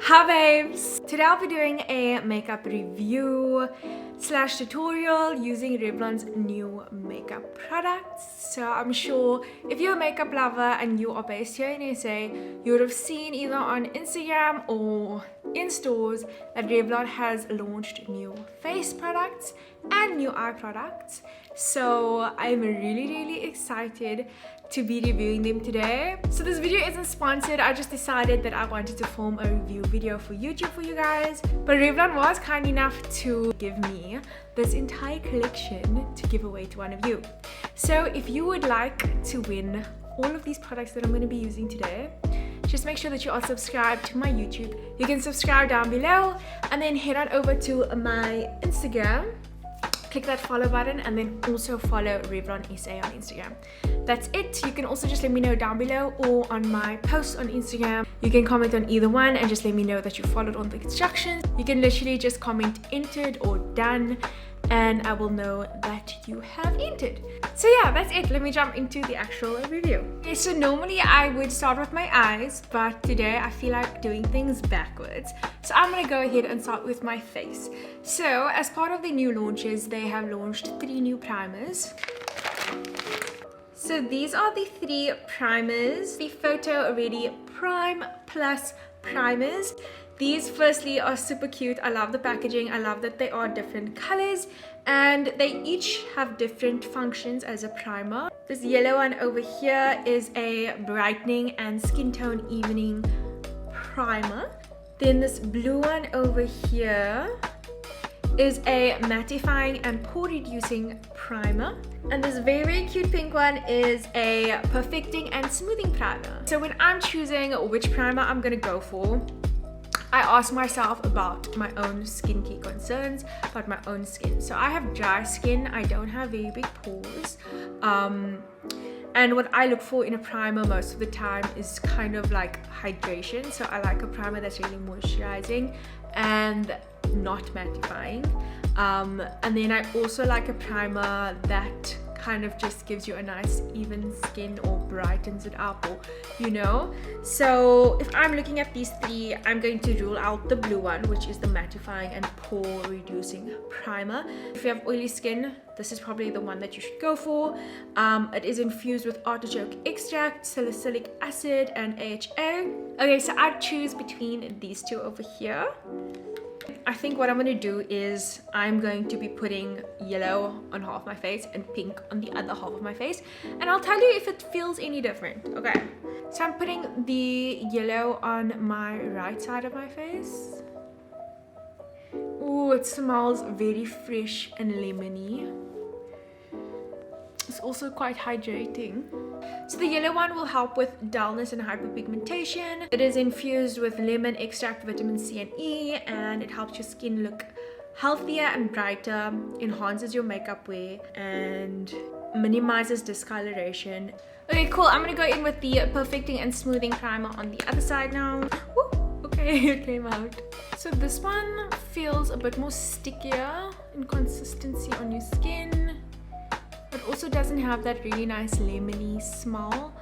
Hi babes! Today I'll be doing a makeup review slash tutorial using Revlon's new makeup products. So I'm sure if you're a makeup lover and you are based here in SA, you would have seen either on Instagram or in stores that Revlon has launched new face products and new eye products. So I'm really excited to be reviewing them today. So this video isn't sponsored. I just decided that I wanted to film a review video for YouTube for you guys. But Revlon was kind enough to give me this entire collection to give away to one of you. So if you would like to win all of these products that I'm going to be using today, just make sure that you are subscribed to my YouTube. You can subscribe down below and then head on over to my Instagram. Click that follow button and then also follow Revlon SA on Instagram. That's it. You can also just let me know down below or on my post on Instagram. You can comment on either one and just let me know that you followed all the instructions. You can literally just comment entered or done and I will know that you have entered. So yeah, that's it. Let me jump into the actual review. Okay, so normally I would start with my eyes, but today I feel like doing things backwards. So I'm gonna go ahead and start with my face. So as part of the new launches, they have launched 3 new primers. So these are the 3 primers, the Photoready Prime Plus primers. These firstly are super cute. I love the packaging. I love that they are different colors and they each have different functions as a primer. This yellow one over here is a brightening and skin tone evening primer. Then this blue one over here is a mattifying and pore reducing primer. And this very cute pink one is a perfecting and smoothing primer. So when I'm choosing which primer I'm gonna go for, I ask myself about my own skincare concerns, about my own skin. So I have dry skin, I don't have very big pores. And what I look for in a primer most of the time is kind of like hydration. So I like a primer that's really moisturizing and not mattifying. And then I also like a primer that kind of just gives you a nice even skin or brightens it up, or you know. So if I'm looking at these 3, I'm going to rule out the blue one, which is the mattifying and pore reducing primer. If you have oily skin, this is probably the one that you should go for. It is infused with artichoke extract, salicylic acid and AHA. Okay, so I'd choose between these 2 over here. I think what I'm going to do is I'm going to be putting yellow on half my face and pink on the other half of my face, and I'll tell you if it feels any different. Okay, so I'm putting the yellow on my right side of my face. Oh, it smells very fresh and lemony. It's also quite hydrating. So the yellow one will help with dullness and hyperpigmentation. It is infused with lemon extract, vitamin C and E, and it helps your skin look healthier and brighter, enhances your makeup wear, and minimizes discoloration. Okay, cool. I'm gonna go in with the perfecting and smoothing primer on the other side now. Woo! Okay, it came out. So this one feels a bit more stickier in consistency on your skin. It also doesn't have that really nice lemony smell,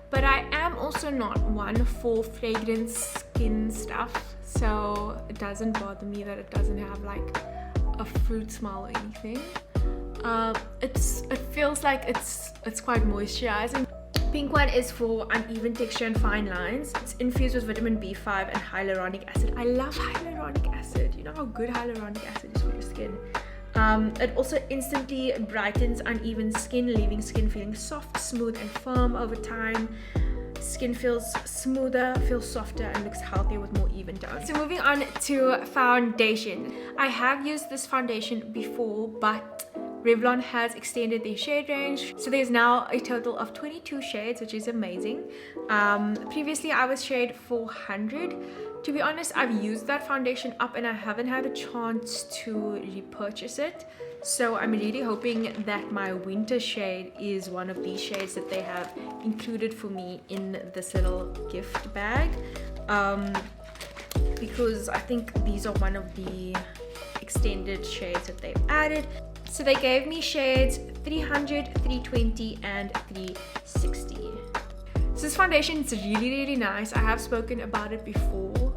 but I am also not one for fragrant skin stuff, so it doesn't bother me that it doesn't have like a fruit smell or anything. It feels like it's quite moisturizing. Pink one is for uneven texture and fine lines. It's infused with vitamin B5 and hyaluronic acid. I love hyaluronic acid. You know how good hyaluronic acid is for your skin. It also instantly brightens uneven skin, leaving skin feeling soft, smooth and firm over time. Skin feels smoother, feels softer and looks healthier with more even tones. So moving on to foundation. I have used this foundation before, but Revlon has extended their shade range. So there's now a total of 22 shades, which is amazing. Previously I was shade 400. To be honest, I've used that foundation up and I haven't had a chance to repurchase it. So I'm really hoping that my winter shade is one of these shades that they have included for me in this little gift bag. Because I think these are one of the extended shades that they've added. So they gave me shades 300, 320 and 360. So this foundation is really nice. I have spoken about it before.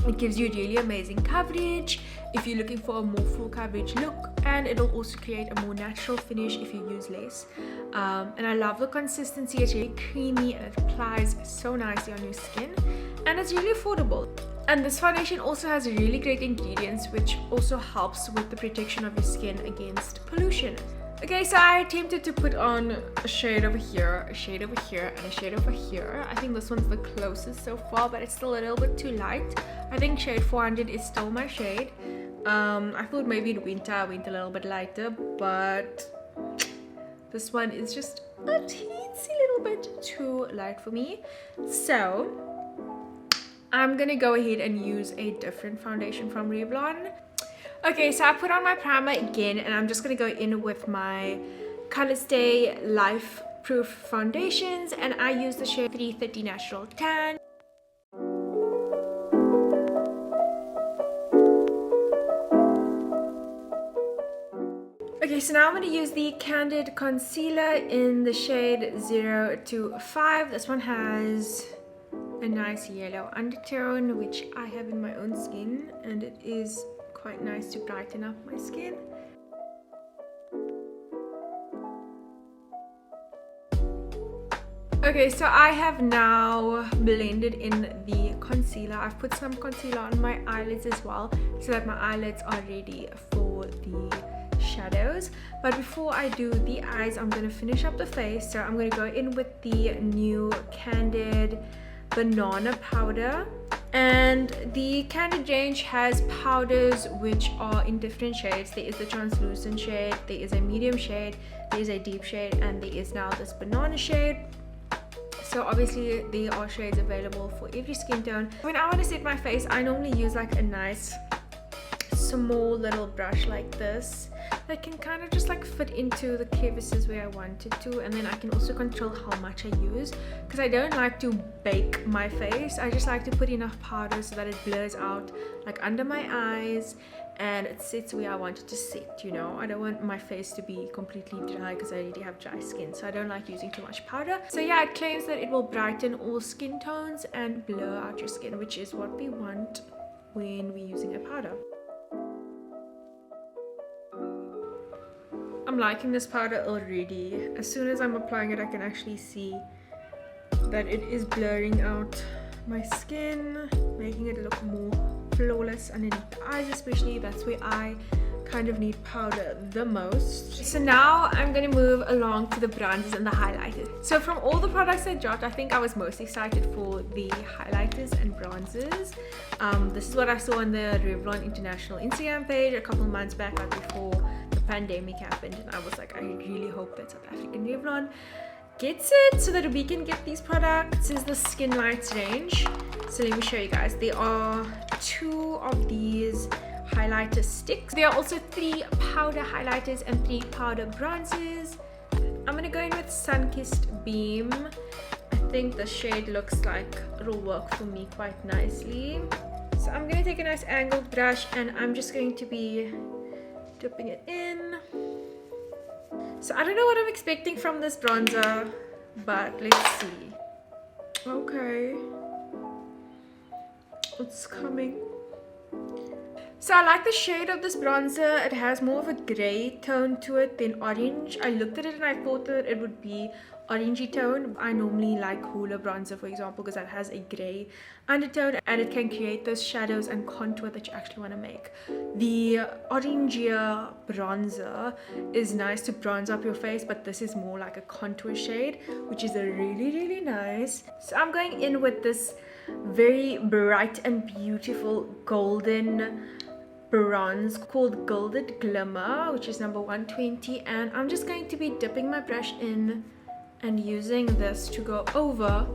It gives you really amazing coverage if you're looking for a more full coverage look, and it'll also create a more natural finish if you use less. And I love the consistency. It's really creamy and it applies so nicely on your skin, and it's really affordable. And this foundation also has really great ingredients, which also helps with the protection of your skin against pollution. Okay, so I attempted to put on a shade over here, a shade over here, and a shade over here. I think this one's the closest so far, but it's still a little bit too light. I think shade 400 is still my shade. I thought maybe in winter I went a little bit lighter, but this one is just a teensy little bit too light for me. So I'm gonna go ahead and use a different foundation from Revlon. Okay, so I put on my primer again, and I'm just gonna go in with my Colorstay Life Proof foundations, and I use the shade 330 Natural Tan. Okay, so now I'm going to use the Candid Concealer in the shade 0 to 5. This one has a nice yellow undertone, which I have in my own skin, and it is quite nice to brighten up my skin. Okay, so I have now blended in the concealer. I've put some concealer on my eyelids as well, so that my eyelids are ready for the shadows. But before I do the eyes, I'm going to finish up the face. So I'm going to go in with the new Candid Banana Powder. And the Candid range has powders which are in different shades. There is the translucent shade, there is a medium shade, there is a deep shade, and there is now this banana shade. So obviously there are shades available for every skin tone. When I want to set my face, I normally use like a nice small little brush like this that can kind of just like fit into the crevices where I want it to, and then I can also control how much I use, because I don't like to bake my face. I just like to put enough powder so that it blurs out like under my eyes and it sits where I want it to sit, you know. I don't want my face to be completely dry because I already have dry skin, so I don't like using too much powder. So yeah, it claims that it will brighten all skin tones and blur out your skin, which is what we want when we're using a powder. I'm liking this powder already. As soon as I'm applying it, I can actually see that it is blurring out my skin, making it look more flawless underneath the eyes, especially. That's where I kind of need powder the most. So now I'm going to move along to the bronzers and the highlighters. So from all the products I dropped, I think I was most excited for the highlighters and bronzers. This is what I saw on the Revlon International Instagram page a couple months back, right before the pandemic happened, and I was like, I really hope that South African Revlon gets it so that we can get these products. This is the Skin Lights range. So let me show you guys. There are 2 of these highlighter sticks. There are also 3 powder highlighters and 3 powder bronzers. I'm gonna go in with Sun-Kissed Beam. I think the shade looks like it'll work for me quite nicely. So I'm gonna take a nice angled brush and I'm just going to be dipping it in. So I don't know what I'm expecting from this bronzer, but let's see. Okay, it's coming. So I like the shade of this bronzer. It has more of a grey tone to it than orange. I looked at it and I thought that it would be orangey tone. I normally like Hoola bronzer, for example, because that has a grey undertone and it can create those shadows and contour that you actually want to make. The orangier bronzer is nice to bronze up your face, but this is more like a contour shade, which is a really nice. So I'm going in with this very bright and beautiful golden bronze called Gilded Glimmer, which is number 120, and I'm just going to be dipping my brush in and using this to go over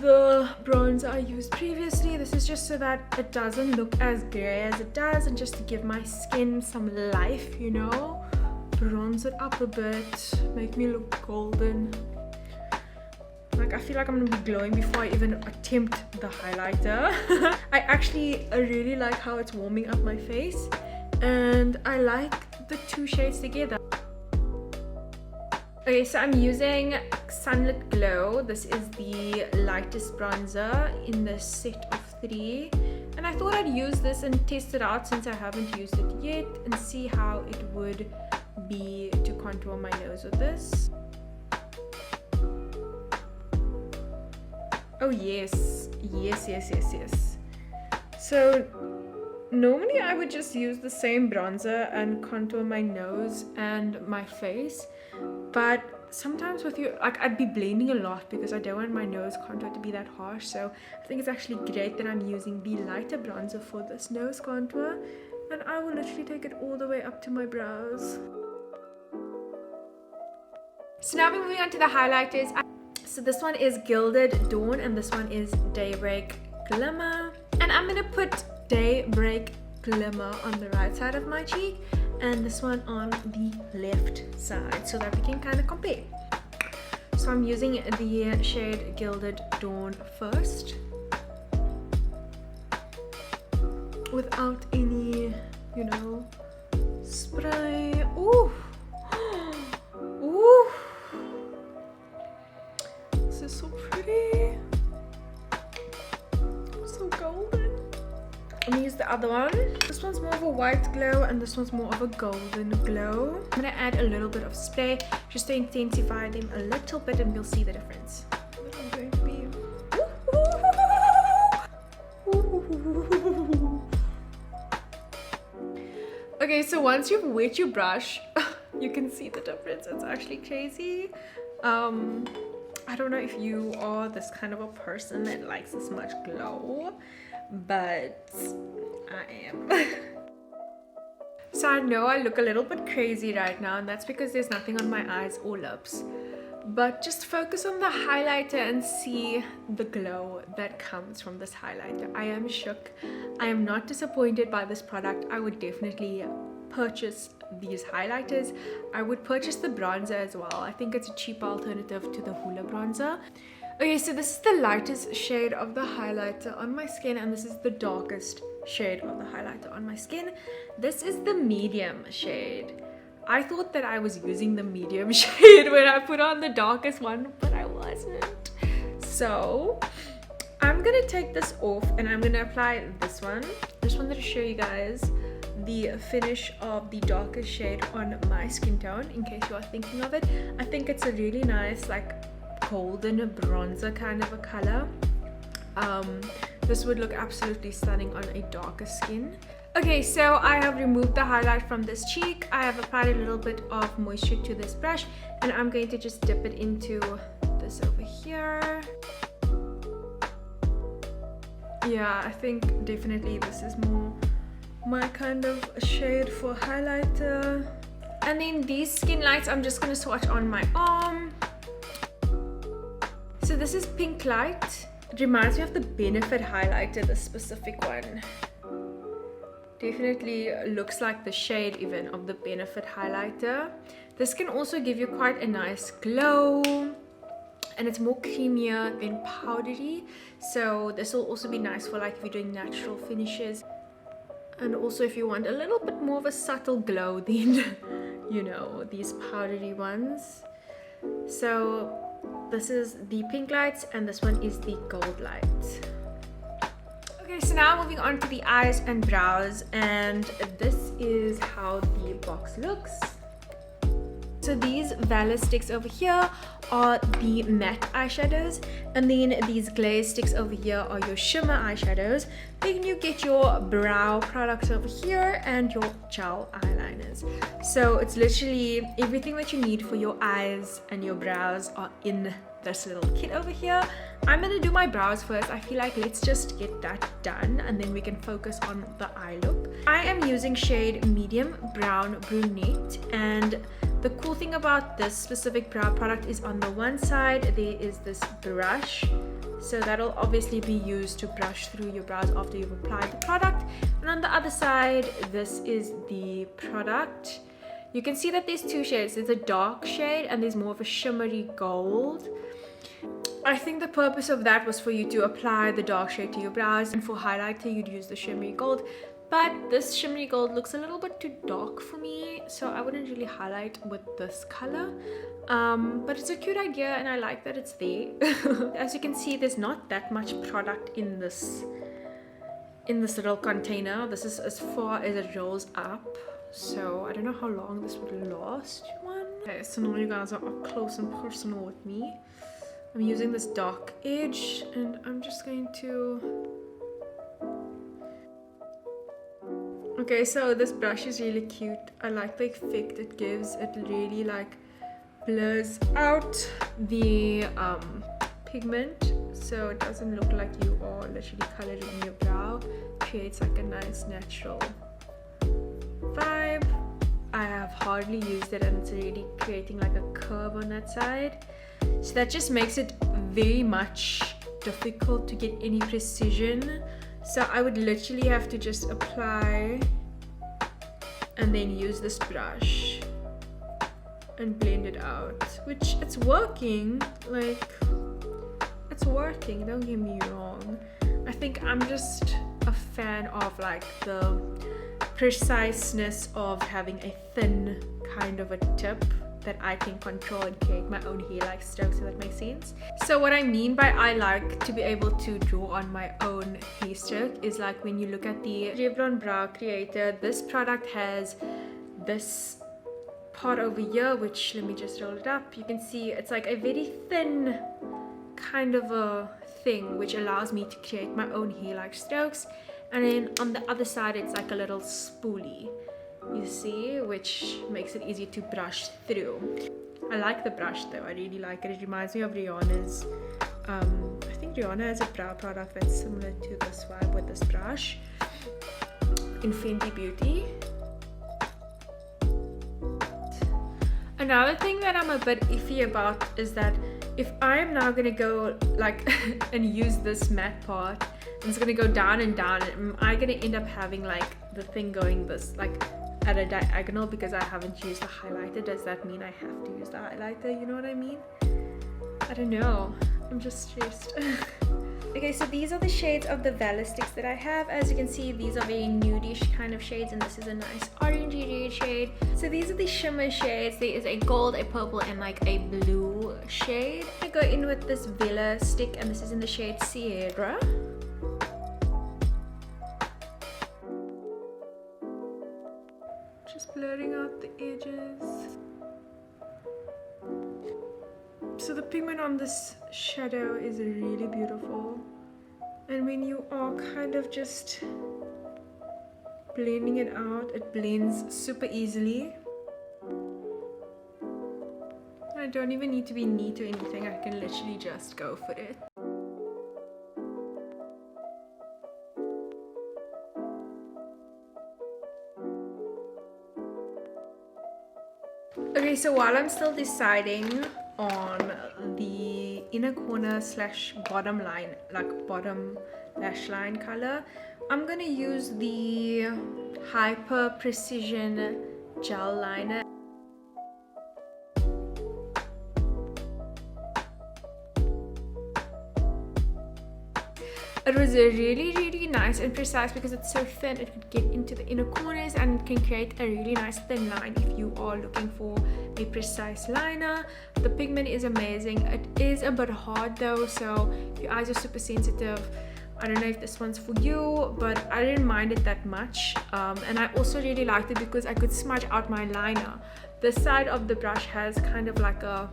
the bronzer I used previously. This is just so that it doesn't look as grey as it does, and just to give my skin some life, you know, bronze it up a bit, make me look golden. Like, I feel like I'm gonna be glowing before I even attempt the highlighter. I actually really like how it's warming up my face, and I like the 2 shades together. Okay, so I'm using Sunlit Glow. This is the lightest bronzer in the set of 3. And I thought I'd use this and test it out since I haven't used it yet and see how it would be to contour my nose with this. Oh yes, yes. So normally I would just use the same bronzer and contour my nose and my face, but sometimes with you, like, I'd be blending a lot because I don't want my nose contour to be that harsh. So I think it's actually great that I'm using the lighter bronzer for this nose contour, and I will literally take it all the way up to my brows. So now we're moving on to the highlighters. So this one is Gilded Dawn and this one is Daybreak Glimmer, and I'm gonna put Daybreak Glimmer on the right side of my cheek and this one on the left side so that we can kind of compare. So I'm using the shade Gilded Dawn first without any, you know, spray. Ooh, ooh, this is so pretty, so golden. I'm gonna use the other one. This one's more of a white glow and this one's more of a golden glow. I'm gonna add a little bit of spray just to intensify them a little bit and you'll see the difference. I'm going to be... Okay, so once you've wet your brush, you can see the difference. It's actually crazy. I don't know if you are this kind of a person that likes this much glow, but I am. So I know I look a little bit crazy right now, and that's because there's nothing on my eyes or lips. But just focus on the highlighter and see the glow that comes from this highlighter. I am shook. I am not disappointed by this product. I would definitely purchase these highlighters. I would purchase the bronzer as well. I think it's a cheap alternative to the Hoola bronzer. Okay, so this is the lightest shade of the highlighter on my skin, and this is the darkest shade of the highlighter on my skin. This is the medium shade. I thought that I was using the medium shade when I put on the darkest one, but I wasn't. So I'm gonna take this off and I'm gonna apply this one. I just wanted to show you guys the finish of the darkest shade on my skin tone in case you are thinking of it. I think it's a really nice, like, golden bronzer kind of a color. This would look absolutely stunning on a darker skin. Okay, so I have removed the highlight from this cheek. I have applied a little bit of moisture to this brush and I'm going to just dip it into this over here. Yeah, I think definitely this is more my kind of shade for highlighter. And then these skin lights I'm just going to swatch on my arm. So this is Pink Light. It reminds me of the Benefit highlighter, the specific one. Definitely looks like the shade even of the Benefit highlighter. This can also give you quite a nice glow, and it's more creamier than powdery. So this will also be nice for, like, if you're doing natural finishes, and also if you want a little bit more of a subtle glow than, you know, these powdery ones. So this is the Pink Lights and this one is the Gold Lights. Okay, so now moving on to the eyes and brows, and this is how the box looks. So these Velour sticks over here are the matte eyeshadows, and then these Glaze sticks over here are your shimmer eyeshadows. Then you get your brow products over here and your gel eyeliners. So it's literally everything that you need for your eyes and your brows are in this little kit over here. I'm gonna do my brows first. I feel like let's just get that done and then we can focus on the eye look. I am using shade Medium Brown Brunette, and the cool thing about this specific brow product is on the one side there is this brush, so that'll obviously be used to brush through your brows after you've applied the product, and on the other side this is the product. You can see that there's two shades. There's a dark shade and there's more of a shimmery gold. I think the purpose of that was for you to apply the dark shade to your brows, and for highlighter you'd use the shimmery gold. but this shimmery gold looks a little bit too dark for me, so I wouldn't really highlight with this color. But it's a cute idea and I like that it's there. As you can see, there's not that much product in this little container. This is as far as it rolls up, so I don't know how long this would last one. Okay, so now you guys are up close and personal with me. I'm using this dark edge and I'm just going to... Okay, so this brush is really cute. I like the effect it gives. It really like blurs out the pigment, so it doesn't look like you are literally coloring your brow. Creates like a nice natural vibe. I have hardly used it and it's really creating like a curve on that side, so that just makes it very much difficult to get any precision. So I would literally have to just apply and then use this brush and blend it out, which it's working, like it's working, don't get me wrong. I think I'm just a fan of like the preciseness of having a thin kind of a tip that I can control and create my own hair-like strokes, if that makes sense. So what I mean by I like to be able to draw on my own hair stroke is like when you look at the Revlon Brow Creator, this product has this part over here, which, let me just roll it up, you can see it's like a very thin kind of a thing which allows me to create my own hair-like strokes, and then on the other side it's like a little spoolie, you see, which makes it easy to brush through. I like the brush though, I really like it. It reminds me of Rihanna's, I think Rihanna has a brow product that's similar to this vibe with this brush in Fenty Beauty. Another thing that I'm a bit iffy about is that if I'm now gonna go like and use this matte part, and it's gonna go down and down, am I gonna end up having like the thing going this like at a diagonal because I haven't used the highlighter? Does that mean I have to use the highlighter? You know what I mean? I don't know. I'm just stressed. Okay, so these are the shades of the Velour sticks that I have. As you can see, these are very nudish kind of shades, and this is a nice orangey red shade. So these are the shimmer shades. There is a gold, a purple, and like a blue shade. I go in with this Velour stick, and this is in the shade Sierra. Just blurring out the edges. So the pigment on this shadow is really beautiful, and when you are kind of just blending it out, it blends super easily. I don't even need to be neat or anything, I can literally just go for it. Okay, so while I'm still deciding on the inner corner slash bottom line, like bottom lash line color, I'm gonna use the Hyper Precision Gel Liner. It was really nice and precise because it's so thin. It could get into the inner corners and it can create a really nice thin line if you are looking for a precise liner. The pigment is amazing. It is a bit hard though, so if your eyes are super sensitive, I don't know if this one's for you, but I didn't mind it that much. And I also really liked it because I could smudge out my liner. This side of the brush has kind of like a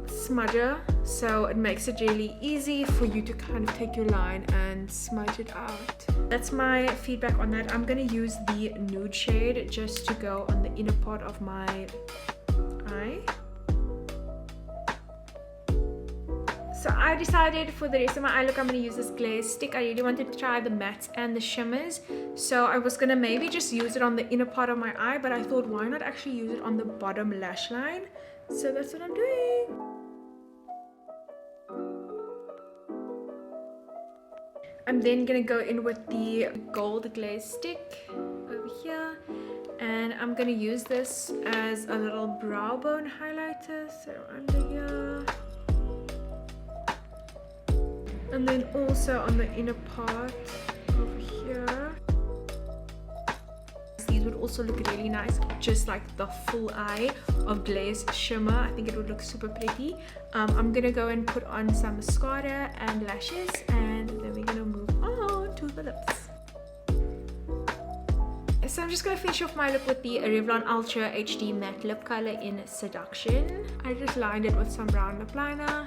smudger, so it makes it really easy for you to kind of take your line and smudge it out. That's my feedback on that. I'm gonna use the nude shade just to go on the inner part of my eye. So I decided for the rest of my eye look I'm going to use this glaze stick. I really wanted to try the mattes and the shimmers, so I was going to maybe just use it on the inner part of my eye, but I thought why not actually use it on the bottom lash line. So that's what I'm doing. I'm then going to go in with the gold glaze stick over here, and I'm going to use this as a little brow bone highlighter, so under here. And then also on the inner part over here. would also look really nice, just like the full eye of Glaze shimmer. I think it would look super pretty. I'm gonna go and put on some mascara and lashes, and then we're gonna move on to the lips. So I'm just going to finish off my lip with the Revlon Ultra HD Matte Lip Color in Seduction. I just lined it with some brown lip liner.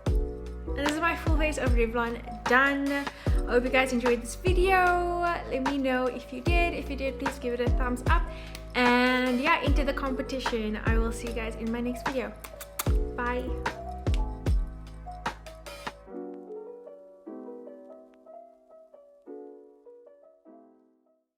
And this is my full face of Revlon done. I hope you guys enjoyed this video. Let me know if you did. If you did, please give it a thumbs up. And yeah, enter the competition. I will see you guys in my next video. Bye.